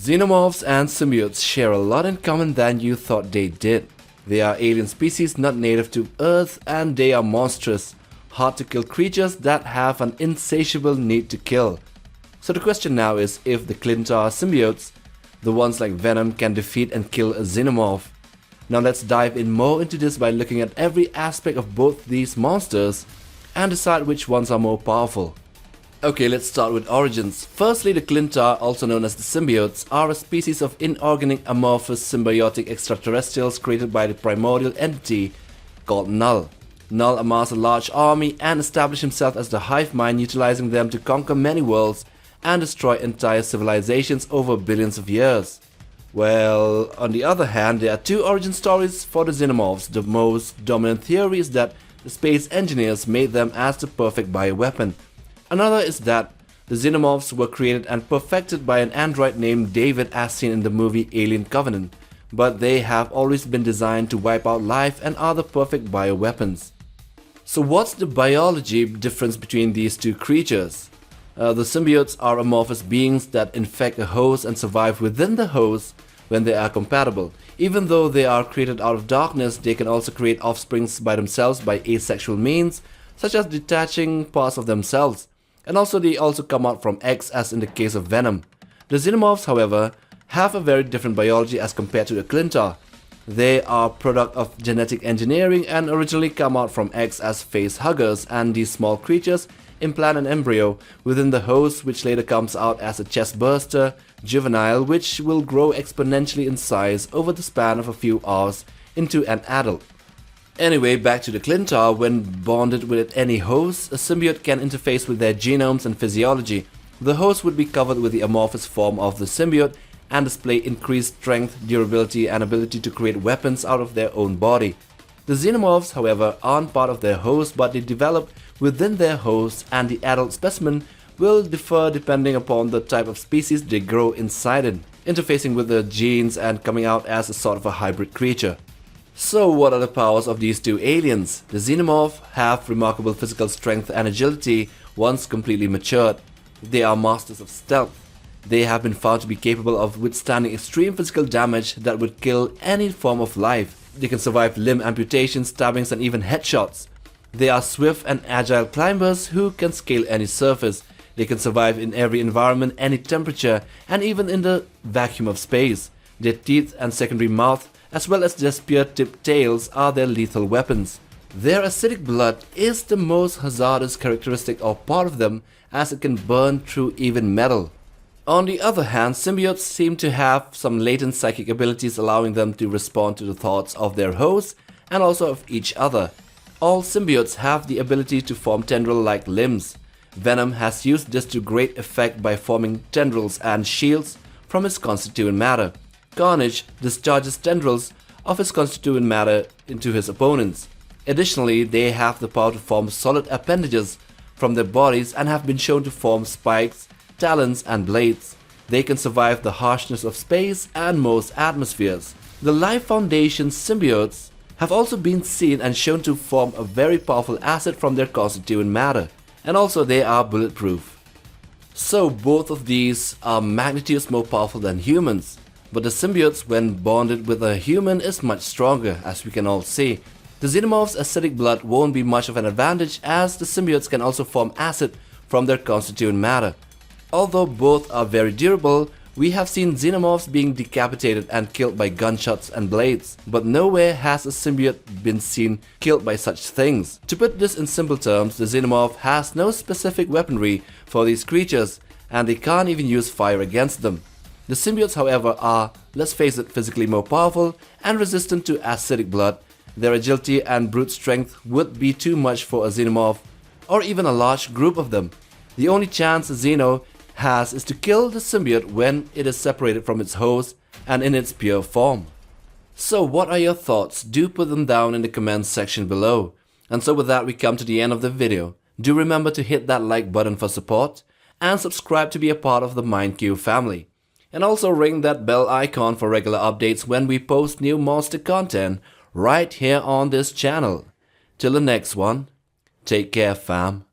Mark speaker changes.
Speaker 1: Xenomorphs and symbiotes share a lot in common than you thought they did. They are alien species not native to Earth, and they are monstrous, hard to kill creatures that have an insatiable need to kill. So the question now is if the Clintar symbiotes, the ones like Venom, can defeat and kill a Xenomorph. Now let's dive in more into this by looking at every aspect of both these monsters and decide which ones are more powerful. Okay, let's start with origins. Firstly, the Clintar, also known as the symbiotes, are a species of inorganic amorphous symbiotic extraterrestrials created by the primordial entity called Null. Null amassed a large army and established himself as the hive mind, utilizing them to conquer many worlds and destroy entire civilizations over billions of years. Well, on the other hand, there are two origin stories for the Xenomorphs. The most dominant theory is that the space engineers made them as the perfect bioweapon. Another is that the Xenomorphs were created and perfected by an android named David, as seen in the movie Alien Covenant, but they have always been designed to wipe out life and are the perfect bioweapons. So what's the biology difference between these two creatures? The symbiotes are amorphous beings that infect a host and survive within the host when they are compatible. Even though they are created out of darkness, they can also create offsprings by themselves by asexual means, such as detaching parts of themselves. And also they also come out from eggs, as in the case of Venom. The Xenomorphs, however, have a very different biology as compared to the Clintar. They are product of genetic engineering and originally come out from eggs as facehuggers, and these small creatures implant an embryo within the host, which later comes out as a chestburster juvenile, which will grow exponentially in size over the span of a few hours into an adult. Anyway, back to the Clintar. When bonded with any host, a symbiote can interface with their genomes and physiology. The host would be covered with the amorphous form of the symbiote and display increased strength, durability, and ability to create weapons out of their own body. The Xenomorphs, however, aren't part of their host, but they develop within their host, and the adult specimen will differ depending upon the type of species they grow inside it, interfacing with the genes and coming out as a sort of a hybrid creature. So what are the powers of these two aliens? The Xenomorph have remarkable physical strength and agility once completely matured. They are masters of stealth. They have been found to be capable of withstanding extreme physical damage that would kill any form of life. They can survive limb amputations, stabbings, and even headshots. They are swift and agile climbers who can scale any surface. They can survive in every environment, any temperature, and even in the vacuum of space. Their teeth and secondary mouth, as well as their spear-tipped tails, are their lethal weapons. Their acidic blood is the most hazardous characteristic or part of them, as it can burn through even metal. On the other hand, symbiotes seem to have some latent psychic abilities, allowing them to respond to the thoughts of their hosts and also of each other. All symbiotes have the ability to form tendril-like limbs. Venom has used this to great effect by forming tendrils and shields from his constituent matter. Carnage discharges tendrils of his constituent matter into his opponents. Additionally, they have the power to form solid appendages from their bodies and have been shown to form spikes, talons, and blades. They can survive the harshness of space and most atmospheres. The Life Foundation symbiotes have also been seen and shown to form a very powerful acid from their constituent matter, and also they are bulletproof. So both of these are magnitudes more powerful than humans. But the symbiotes, when bonded with a human, is much stronger, as we can all see. The Xenomorph's acidic blood won't be much of an advantage, as the symbiotes can also form acid from their constituent matter. Although both are very durable, we have seen Xenomorphs being decapitated and killed by gunshots and blades, but nowhere has a symbiote been seen killed by such things. To put this in simple terms, the Xenomorph has no specific weaponry for these creatures, and they can't even use fire against them. The symbiotes, however, are, let's face it, physically more powerful and resistant to acidic blood. Their agility and brute strength would be too much for a Xenomorph, or even a large group of them. The only chance a Xeno has is to kill the symbiote when it is separated from its host and in its pure form. So what are your thoughts? Do put them down in the comments section below. And so with that, we come to the end of the video. Do remember to hit that like button for support and subscribe to be a part of the MindQ family. And also ring that bell icon for regular updates when we post new monster content right here on this channel. Till the next one, take care fam.